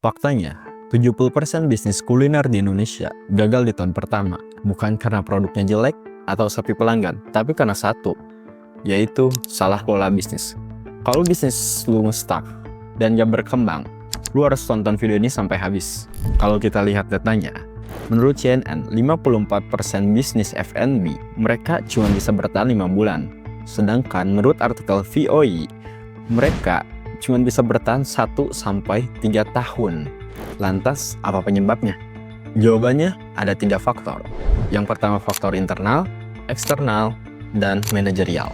Faktanya, 70% bisnis kuliner di Indonesia gagal di tahun pertama. Bukan karena produknya jelek atau sepi pelanggan, tapi karena satu, yaitu salah kelola bisnis. Kalau bisnis lu nge-stuck dan gak berkembang, lu harus tonton video ini sampai habis. Kalau kita lihat datanya, menurut CNN, 54% bisnis F&B mereka cuma bisa bertahan 5 bulan. Sedangkan menurut artikel VOE, mereka cuma bisa bertahan 1-3 tahun. Lantas, apa penyebabnya? Jawabannya ada 3 faktor. Yang pertama faktor internal, eksternal, dan manajerial.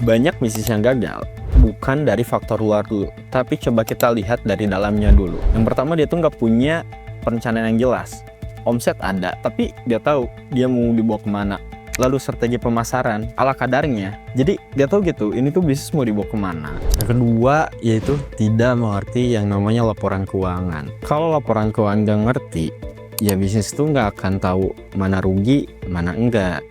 Banyak bisnis yang gagal bukan dari faktor luar dulu, tapi coba kita lihat dari dalamnya dulu. Yang pertama, dia tuh nggak punya perencanaan yang jelas. Omset ada, tapi dia tahu dia mau dibawa kemana. Lalu strategi pemasaran ala kadarnya. Jadi dia tahu gitu, ini tuh bisnis mau dibawa kemana. Yang kedua, yaitu tidak mengerti yang namanya laporan keuangan. Kalau laporan keuangan nggak ngerti, ya bisnis tuh nggak akan tahu mana rugi, mana enggak.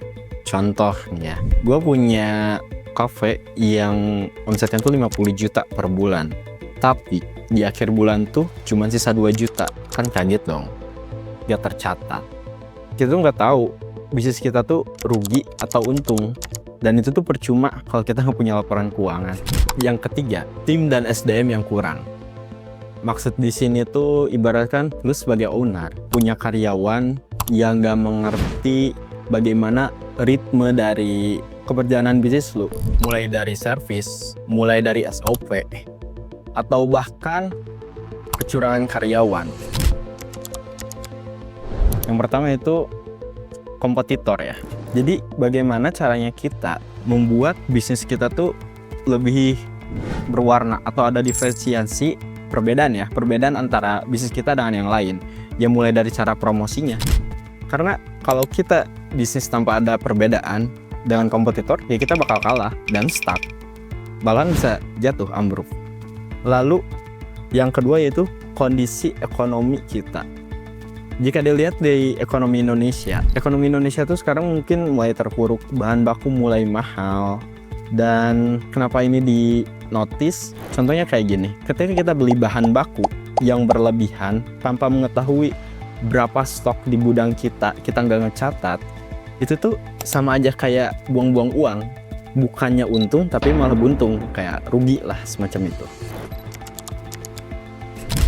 Contohnya, gue punya kafe yang omsetnya tuh 50 juta per bulan. Tapi di akhir bulan tuh cuma sisa 2 juta. Kan kaget dong. Gak tercatat. Kita tuh nggak tahu bisnis kita tuh rugi atau untung. Dan itu tuh percuma kalau kita nggak punya laporan keuangan. Yang ketiga, tim dan SDM yang kurang. Maksud di sini tuh ibaratkan lu sebagai owner punya karyawan yang nggak mengerti bagaimana ritme dari keberjalanan bisnis lu, mulai dari servis, mulai dari SOP, atau bahkan kecurangan karyawan. Yang pertama itu kompetitor ya. Jadi bagaimana caranya kita membuat bisnis kita tuh lebih berwarna atau ada diferensiasi perbedaan ya, perbedaan antara bisnis kita dengan yang lain. Ya mulai dari cara promosinya. Karena kalau kita bisnis tanpa ada perbedaan dengan kompetitor, ya kita bakal kalah dan stuck. Bahkan bisa jatuh ambruk. Lalu yang kedua yaitu kondisi ekonomi kita. Jika dilihat di ekonomi Indonesia tuh sekarang mungkin mulai terpuruk, bahan baku mulai mahal. Dan kenapa ini di notice? Contohnya kayak gini, ketika kita beli bahan baku yang berlebihan tanpa mengetahui berapa stok di gudang kita nggak ngecatat, itu tuh sama aja kayak buang-buang uang. Bukannya untung tapi malah buntung, kayak rugi lah semacam itu.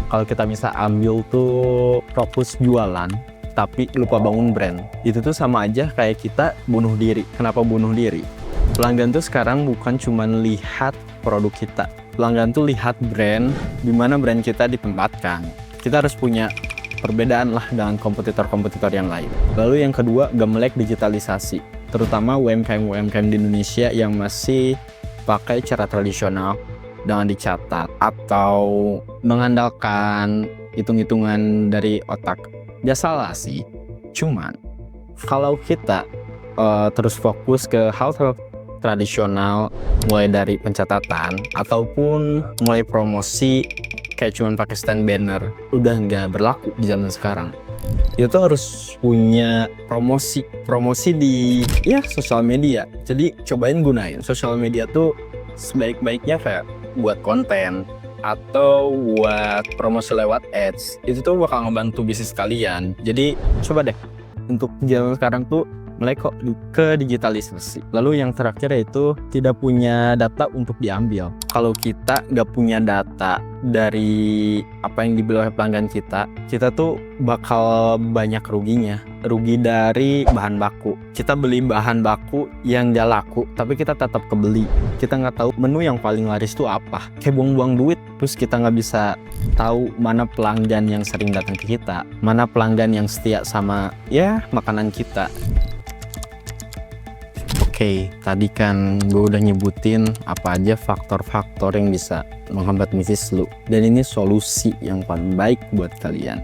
Kalau kita bisa ambil tuh fokus jualan tapi lupa bangun brand, itu tuh sama aja kayak kita bunuh diri. Kenapa bunuh diri? Pelanggan tuh sekarang bukan cuma lihat produk kita, pelanggan tuh lihat brand, di mana brand kita ditempatkan. Kita harus punya perbedaan lah dengan kompetitor-kompetitor yang lain. Lalu yang kedua, gak melek digitalisasi, terutama UMKM di Indonesia yang masih pakai cara tradisional dengan dicatat atau mengandalkan hitung-hitungan dari otak. Gak salah sih, cuman kalau kita terus fokus ke hal tradisional, mulai dari pencatatan ataupun mulai promosi kayak cuman pakai stand banner, udah nggak berlaku di zaman sekarang. Itu harus punya promosi di sosial media. Jadi cobain gunain sosial media tuh sebaik-baiknya kayak buat konten atau buat promosi lewat ads. Itu tuh bakal ngebantu bisnis kalian. Jadi coba deh untuk zaman sekarang tuh mulai kok ke digitalisasi. Lalu yang terakhir yaitu tidak punya data untuk diambil. Kalau kita nggak punya data dari apa yang dibeli oleh pelanggan kita tuh bakal banyak ruginya. Rugi dari bahan baku. Kita beli bahan baku yang nggak laku, tapi kita tetap kebeli. Kita nggak tahu menu yang paling laris tuh apa. Kayak buang-buang duit. Terus kita nggak bisa tahu mana pelanggan yang sering datang ke kita, mana pelanggan yang setia sama makanan kita. Oke, tadi kan gue udah nyebutin apa aja faktor-faktor yang bisa menghambat bisnis lu. Dan ini solusi yang paling baik buat kalian.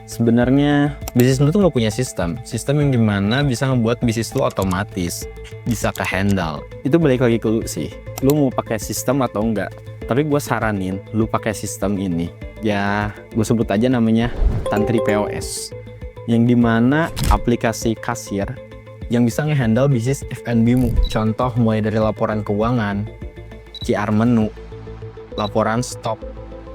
Sebenarnya bisnis lu tuh gak punya sistem yang dimana bisa ngebuat bisnis lu otomatis bisa ke-handle. Itu balik lagi ke lu sih, lu mau pakai sistem atau enggak. Tapi gue saranin lu pakai sistem ini. Ya, gue sebut aja namanya Tantri POS. Yang dimana aplikasi kasir yang bisa nge-handle bisnis F&B-mu. Contoh mulai dari laporan keuangan, QR menu, laporan stok,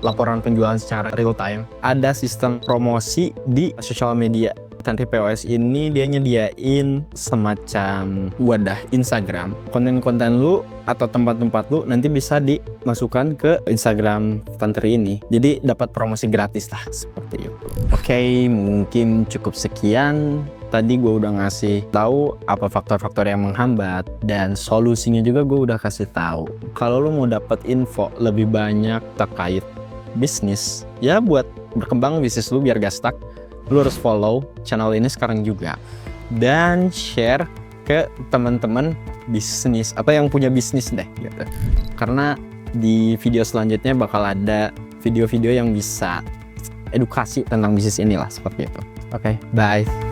laporan penjualan secara real time. Ada sistem promosi di sosial media. Nanti POS ini dia nyediain semacam wadah Instagram. Konten-konten lu atau tempat-tempat lu nanti bisa dimasukkan ke Instagram Tantri ini. Jadi dapat promosi gratis lah, seperti itu. Oke, mungkin cukup sekian. Tadi gue udah ngasih tahu apa faktor-faktor yang menghambat, dan solusinya juga gue udah kasih tahu. Kalau lu mau dapat info lebih banyak terkait bisnis, ya buat berkembang bisnis lu biar gak stuck, lu harus follow channel ini sekarang juga dan share ke teman-teman bisnis atau yang punya bisnis deh gitu. Karena di video selanjutnya bakal ada video-video yang bisa edukasi tentang bisnis inilah, seperti itu. Oke, bye.